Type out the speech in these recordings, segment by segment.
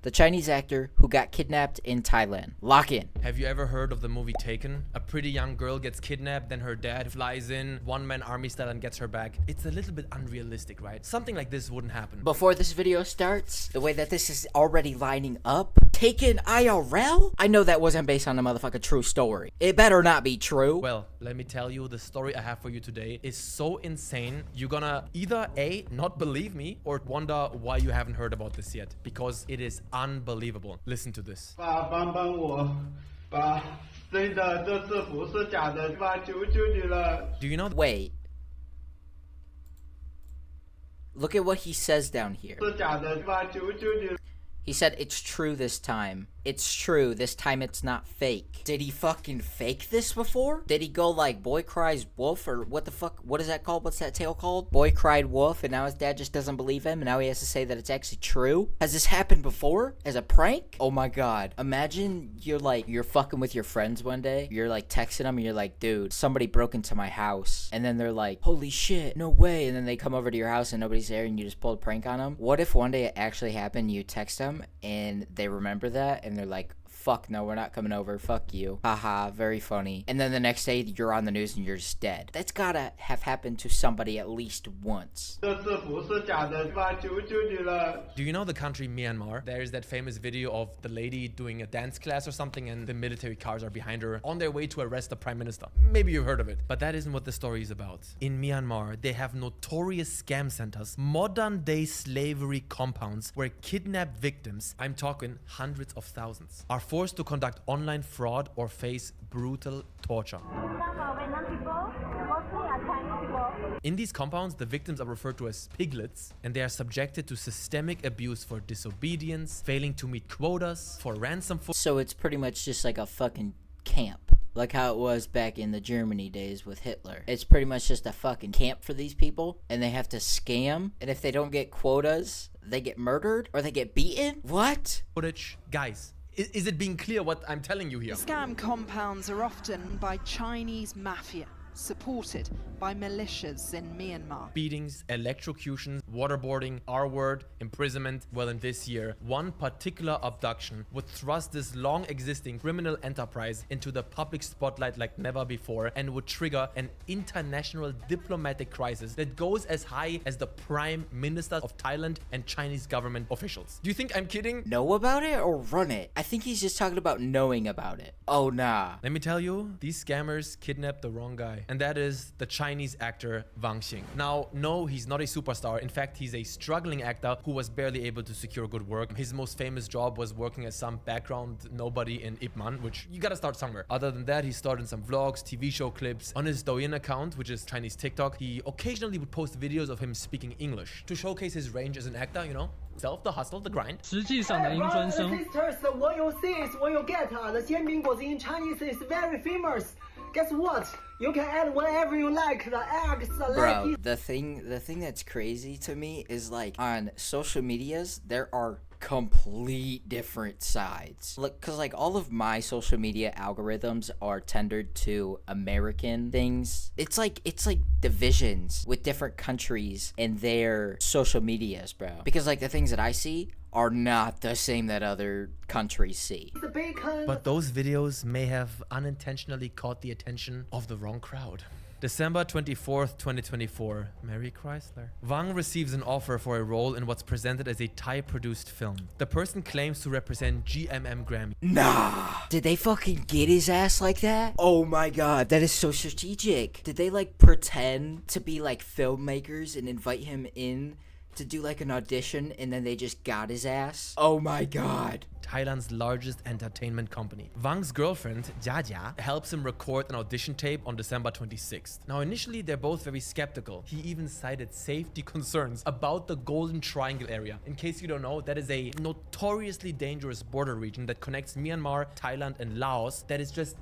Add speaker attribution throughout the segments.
Speaker 1: the Chinese actor who got kidnapped in Thailand. Lock in.
Speaker 2: Have you ever heard of the movie Taken? A pretty young girl gets kidnapped, then her dad flies in, one-man army style, and gets her back. It's a little bit unrealistic, right? Something like this wouldn't happen.
Speaker 1: Before this video starts, the way that this is already lining up, Taken IRL? I know that wasn't based on a motherfucking true story. It better not be true.
Speaker 2: Well, let me tell you, the story I have for you today is so insane, you're gonna either A, not believe me, or wonder why you haven't heard about this yet. Because it is unbelievable. Listen to this. Do you know?
Speaker 1: Wait. Look at what he says down here. He said it's true this time. It's true. This time it's not fake. Did he fucking fake this before? Did he go like boy cries wolf or what the fuck? What is that called? What's that tale called? Boy cried wolf and now his dad just doesn't believe him and now he has to say that it's actually true? Has this happened before? As a prank? Oh my god. Imagine you're fucking with your friends one day. You're like texting them and you're like, dude, somebody broke into my house. And then they're like, holy shit, no way. And then they come over to your house and nobody's there and you just pulled a prank on them. What if one day it actually happened, you text them and they remember that and they're like, fuck no, we're not coming over, fuck you, haha, very funny, and then the next day you're on the news and you're just dead? That's gotta have happened to somebody at least once.
Speaker 2: Do you know the country Myanmar? There's that famous video of the lady doing a dance class or something and the military cars are behind her on their way to arrest the prime minister. Maybe you've heard of it, but that isn't what the story is about. In Myanmar, they have notorious scam centers, modern day slavery compounds where kidnapped victims, I'm talking hundreds of thousands, are forced to conduct online fraud or face brutal torture. In these compounds, the victims are referred to as piglets, and they are subjected to systemic abuse for disobedience, failing to meet quotas, for ransom.
Speaker 1: So it's pretty much just like a fucking camp. Like how it was back in the Germany days with Hitler. It's pretty much just a fucking camp for these people, and they have to scam, and if they don't get quotas, they get murdered, or they get beaten? What?
Speaker 2: Footage. Guys, is it being clear what I'm telling you here?
Speaker 3: Scam compounds are often by Chinese mafia, supported by militias in Myanmar.
Speaker 2: Beatings, electrocutions, waterboarding, R-word, imprisonment. Well, in this year, one particular abduction would thrust this long-existing criminal enterprise into the public spotlight like never before and would trigger an international diplomatic crisis that goes as high as the prime ministers of Thailand and Chinese government officials. Do you think I'm kidding?
Speaker 1: Know about it or run it? I think he's just talking about knowing about it. Oh, nah.
Speaker 2: Let me tell you, these scammers kidnapped the wrong guy. And that is the Chinese actor Wang Xing. Now, no, he's not a superstar. In fact, he's a struggling actor who was barely able to secure good work. His most famous job was working as some background nobody in Ip Man, which you gotta start somewhere. Other than that, he starred in some vlogs, TV show clips. On his Douyin account, which is Chinese TikTok, he occasionally would post videos of him speaking English to showcase his range as an actor, you know? Self, the hustle, the grind.
Speaker 4: 实际上的音专声。
Speaker 5: Sisters, what you see is what you get. The 煎饼果子 in Chinese is very famous. Guess what? You can add whatever you like. The eggs, the
Speaker 1: Bro, the thing that's crazy to me is like on social medias, there are complete different sides. Look, cause like all of my social media algorithms are tendered to American things. It's like divisions with different countries and their social medias, bro. Because like the things that I see are not the same that other countries see.
Speaker 2: But those videos may have unintentionally caught the attention of the wrong crowd. December 24th, 2024. Merry Chrysler. Wang receives an offer for a role in what's presented as a Thai-produced film. The person claims to represent GMM Grammy.
Speaker 1: Nah! Did they fucking get his ass like that? Oh my god, that is so strategic. Did they like pretend to be like filmmakers and invite him in to do like an audition and then they just got his ass? Oh my god.
Speaker 2: Thailand's largest entertainment company. Wang's girlfriend, Jia, helps him record an audition tape on December 26th. Now, initially, they're both very skeptical. He even cited safety concerns about the Golden Triangle area. In case you don't know, that is a notoriously dangerous border region that connects Myanmar, Thailand, and Laos that is just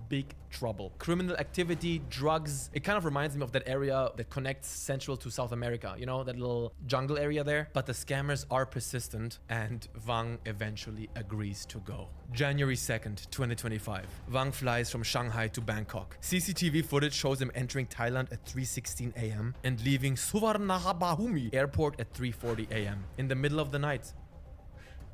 Speaker 2: big trouble. Criminal activity, drugs. It kind of reminds me of that area that connects Central to South America. You know, that little jungle area there? But the scammers are persistent and Wang eventually agrees to go. January 2nd, 2025. Wang flies from Shanghai to Bangkok. CCTV footage shows him entering Thailand at 3:16 a.m. and leaving Suvarnabhumi airport at 3:40 a.m. in the middle of the night.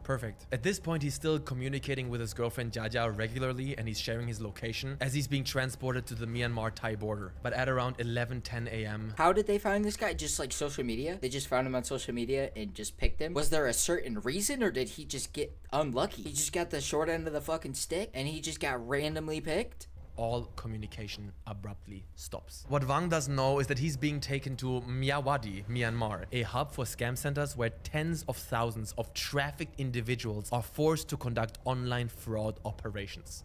Speaker 2: Perfect. At this point, he's still communicating with his girlfriend Jaja regularly, and he's sharing his location as he's being transported to the Myanmar-Thai border. But at around 11:10 a.m.
Speaker 1: How did they find this guy? Just like social media? They just found him on social media and just picked him? Was there a certain reason, or did he just get unlucky? He just got the short end of the fucking stick and he just got randomly picked?
Speaker 2: All communication abruptly stops. What Wang doesn't know is that he's being taken to Myawaddy, Myanmar, a hub for scam centers where tens of thousands of trafficked individuals are forced to conduct online fraud operations.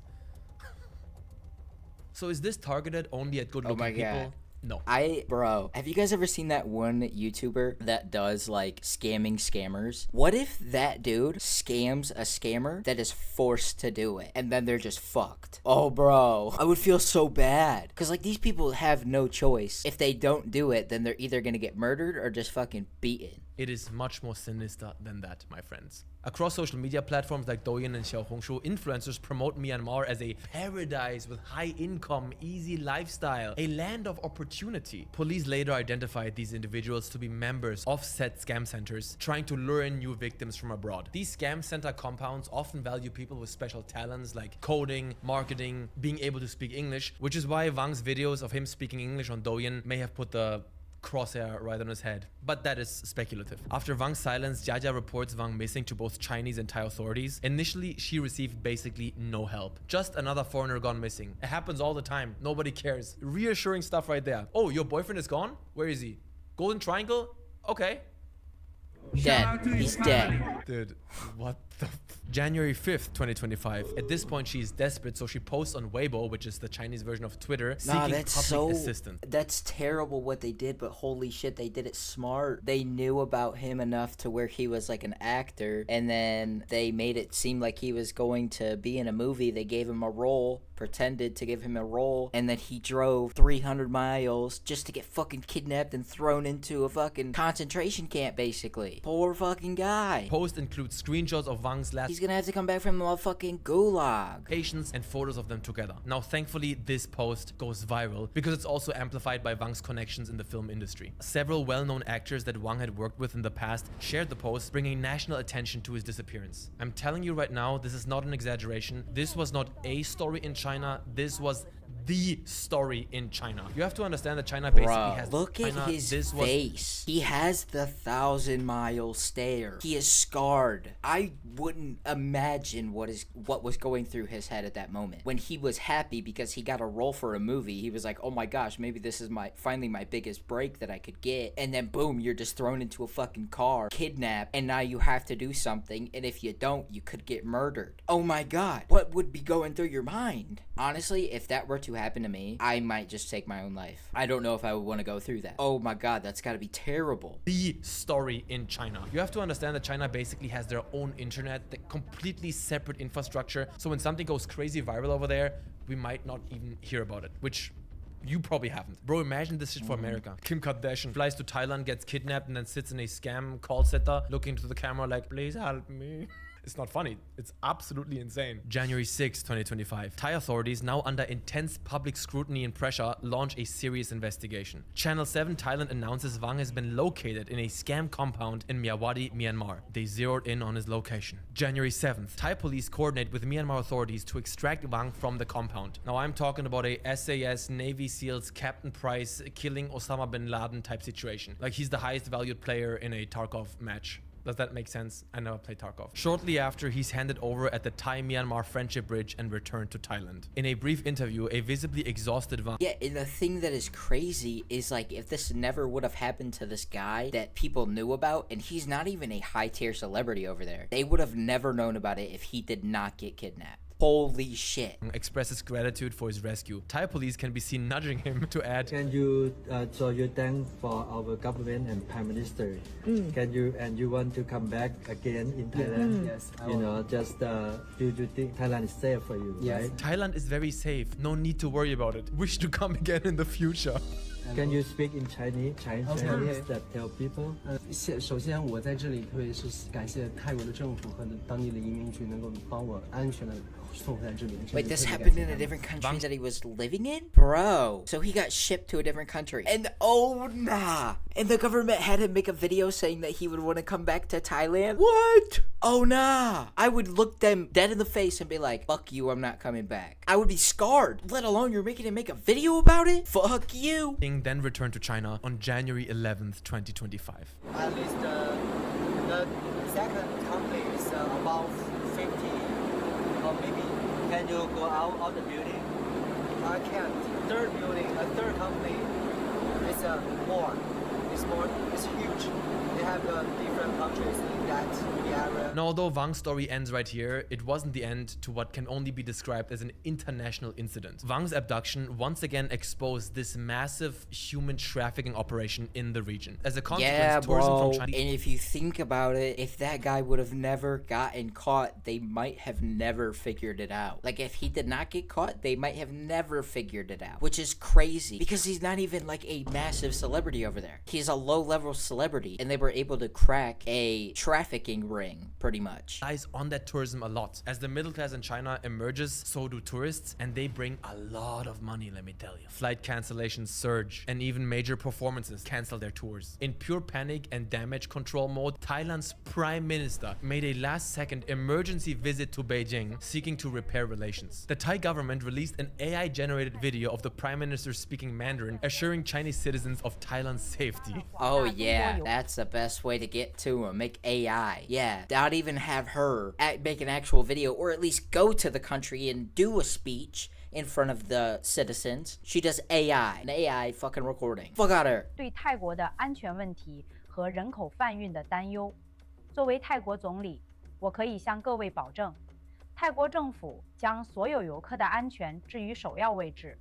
Speaker 2: So is this targeted only at good-looking people?
Speaker 1: God.
Speaker 2: No.
Speaker 1: Bro, have you guys ever seen that one YouTuber that does like scamming scammers? What if that dude scams a scammer that is forced to do it and then they're just fucked? Oh, bro, I would feel so bad. Because like these people have no choice. If they don't do it, then they're either going to get murdered or just fucking beaten.
Speaker 2: It is much more sinister than that, my friends. Across social media platforms like Douyin and Xiaohongshu, influencers promote Myanmar as a paradise with high income, easy lifestyle, a land of opportunity. Police later identified these individuals to be members of said scam centers, trying to lure in new victims from abroad. These scam center compounds often value people with special talents like coding, marketing, being able to speak English, which is why Wang's videos of him speaking English on Douyin may have put the crosshair right on his head. But that is speculative. After Wang's silence, Jaja reports Wang missing to both Chinese and Thai authorities. Initially, she received basically no help. Just another foreigner gone missing. It happens all the time. Nobody cares. Reassuring stuff right there. Oh, your boyfriend is gone? Where is he? Golden Triangle? Okay.
Speaker 1: Dead. He's dead.
Speaker 2: Dude, what the January 5th, 2025. At this point, she is desperate, so she posts on Weibo, which is the Chinese version of Twitter, seeking public assistance.
Speaker 1: That's terrible what they did, but holy shit, they did it smart. They knew about him enough to where he was like an actor, and then they made it seem like he was going to be in a movie. They gave him a role, pretended to give him a role, and then he drove 300 miles just to get fucking kidnapped and thrown into a fucking concentration camp, basically. Poor fucking guy.
Speaker 2: Post includes screenshots of Wang's last
Speaker 1: He's gonna have to come back from the motherfucking gulag.
Speaker 2: patients and photos of them together. Now, thankfully, this post goes viral because it's also amplified by Wang's connections in the film industry. Several well-known actors that Wang had worked with in the past shared the post, bringing national attention to his disappearance. I'm telling you right now, this is not an exaggeration. This was not a story in China. This was the story in China. You have to understand that China basically has
Speaker 1: look at his face. He has the 1,000-mile stare. He is scarred. I wouldn't imagine what was going through his head at that moment. When he was happy because he got a role for a movie, he was like, oh my gosh, maybe this is finally my biggest break that I could get. And then boom, you're just thrown into a fucking car, kidnapped, and now you have to do something, and if you don't, you could get murdered. Oh my god, what would be going through your mind? Honestly, if that were to happen to me, I might just take my own life. I don't know if I would want to go through that. Oh my god, that's gotta be terrible.
Speaker 2: The story in China. You have to understand that China basically has their own internet, the completely separate infrastructure. So when something goes crazy viral over there, we might not even hear about it, which you probably haven't. Bro, imagine this shit for America. Kim Kardashian flies to Thailand, gets kidnapped, and then sits in a scam call center looking to the camera like, please help me. It's not funny. It's absolutely insane. January 6, 2025. Thai authorities, now under intense public scrutiny and pressure, launch a serious investigation. Channel 7 Thailand announces Wang has been located in a scam compound in Myawaddy, Myanmar. They zeroed in on his location. January 7th. Thai police coordinate with Myanmar authorities to extract Wang from the compound. Now I'm talking about a SAS, Navy SEALs, Captain Price, killing Osama bin Laden type situation. Like he's the highest valued player in a Tarkov match. Does that make sense? I never played Tarkov. Shortly after, he's handed over at the Thai-Myanmar Friendship Bridge and returned to Thailand. In a brief interview, a visibly exhausted Wang...
Speaker 1: Yeah, and the thing that is crazy is like if this never would have happened to this guy that people knew about, and he's not even a high-tier celebrity over there, they would have never known about it if he did not get kidnapped. Holy shit.
Speaker 2: Expresses gratitude for his rescue. Thai police can be seen nudging him to add,
Speaker 5: Can you show your thanks for our government and Prime Minister? Can you want to come back again in Thailand?
Speaker 4: Yes, I
Speaker 5: You
Speaker 4: will.
Speaker 5: know, just you think Thailand is safe for you,
Speaker 4: Yes.
Speaker 5: right?
Speaker 2: Thailand is very safe. No need to worry about it. Wish to come again in the future.
Speaker 5: Can you speak in Chinese
Speaker 4: Okay.
Speaker 5: that tell people?
Speaker 4: 首先我在这里特别是感谢泰国的政府和当地的移民局能够帮我安全的送回来这里。
Speaker 1: Wait,
Speaker 4: 真的
Speaker 1: this
Speaker 4: 特别
Speaker 1: happened
Speaker 4: 感谢
Speaker 1: in a
Speaker 4: 他们
Speaker 1: different country that he was living in? Bro. So he got shipped to a different country. And oh nah. And the government had him make a video saying that he would want to come back to Thailand? What? Oh nah. I would look them dead in the face and be like, fuck you, I'm not coming back. I would be scarred, let alone you're making him make a video about it? Fuck you.
Speaker 2: King then returned to China on January 11th, 2025.
Speaker 5: At least the second company is about 50, or maybe. Can you go out of the building? I can't. Third building, a third company, it's more. It's huge. They have different countries in that area.
Speaker 2: Now, although Wang's story ends right here, it wasn't the end to what can only be described as an international incident. Wang's abduction once again exposed this massive human trafficking operation in the region. As a consequence,
Speaker 1: Yeah,
Speaker 2: tourism
Speaker 1: bro.
Speaker 2: from China.
Speaker 1: And if you think about it, if that guy would have never gotten caught, they might have never figured it out. Like, if he did not get caught, they might have never figured it out. Which is crazy, because he's not even like a massive celebrity over there. He's a low-level celebrity, and they were able to crack a trafficking ring, pretty much.
Speaker 2: Eyes on that tourism a lot. As the middle class in China emerges, so do tourists, and they bring a lot of money, let me tell you. Flight cancellations surge, and even major performances cancel their tours. In pure panic and damage control mode, Thailand's prime minister made a last-second emergency visit to Beijing, seeking to repair relations. The Thai government released an AI-generated video of the prime minister speaking Mandarin, assuring Chinese citizens of Thailand's safety.
Speaker 1: Oh yeah, that's the best way to get to him. Make AI. Yeah, not even have her make an actual video, or at least go to the country and do a speech in front of the citizens. She does AI, an AI fucking recording. Fuck out her.
Speaker 6: 对泰国的安全问题和人口贩运的担忧。作为泰国总理，我可以向各位保证，泰国政府将所有游客的安全置于首要位置。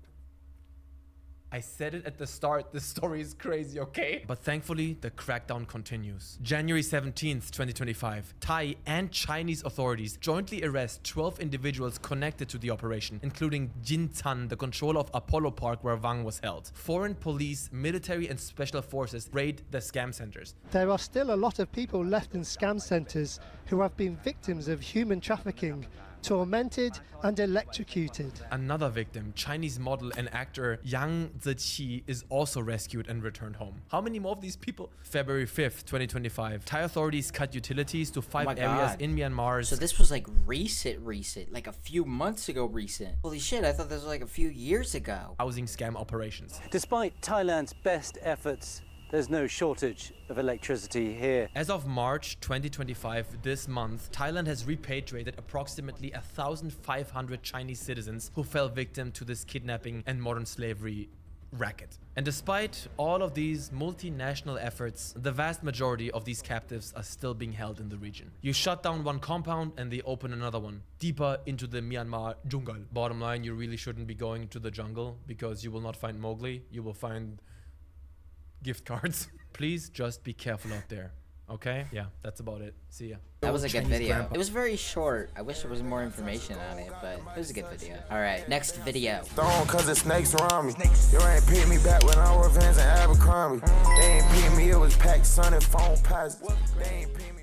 Speaker 2: I said it at the start, this story is crazy, okay? But thankfully, the crackdown continues. January 17th, 2025, Thai and Chinese authorities jointly arrest 12 individuals connected to the operation, including Jin Tan, the controller of Apollo Park where Wang was held. Foreign police, military and special forces raid the scam centers.
Speaker 7: There are still a lot of people left in scam centers who have been victims of human trafficking, tormented and electrocuted.
Speaker 2: Another victim, Chinese model and actor Yang Ziqi, is also rescued and returned home. How many more of these people? February 5th, 2025. Thai authorities cut utilities to 5
Speaker 1: my
Speaker 2: areas
Speaker 1: God.
Speaker 2: in Myanmar.
Speaker 1: So this was like recent, like a few months ago recent. Holy shit, I thought this was like a few years ago.
Speaker 2: Housing scam operations.
Speaker 8: Despite Thailand's best efforts, there's no shortage of electricity here.
Speaker 2: As of March 2025, this month, Thailand has repatriated approximately 1,500 Chinese citizens who fell victim to this kidnapping and modern slavery racket. And despite all of these multinational efforts, the vast majority of these captives are still being held in the region. You shut down one compound and they open another one, deeper into the Myanmar jungle. Bottom line, you really shouldn't be going to the jungle because you will not find Mowgli, you will find gift cards. Please just be careful out there. Okay? Yeah, that's about it. See ya.
Speaker 1: That was a good
Speaker 2: Chinese
Speaker 1: video.
Speaker 2: grandpa.
Speaker 1: It was very short. I wish there was more information on it, but it was a good video. Alright, next video.
Speaker 9: Thrown cause the snakes around me. You ain't pick me back when I wore Vans and Abercrombie. They ain't pick me, it was packed, sun and phone positive. They ain't pick me.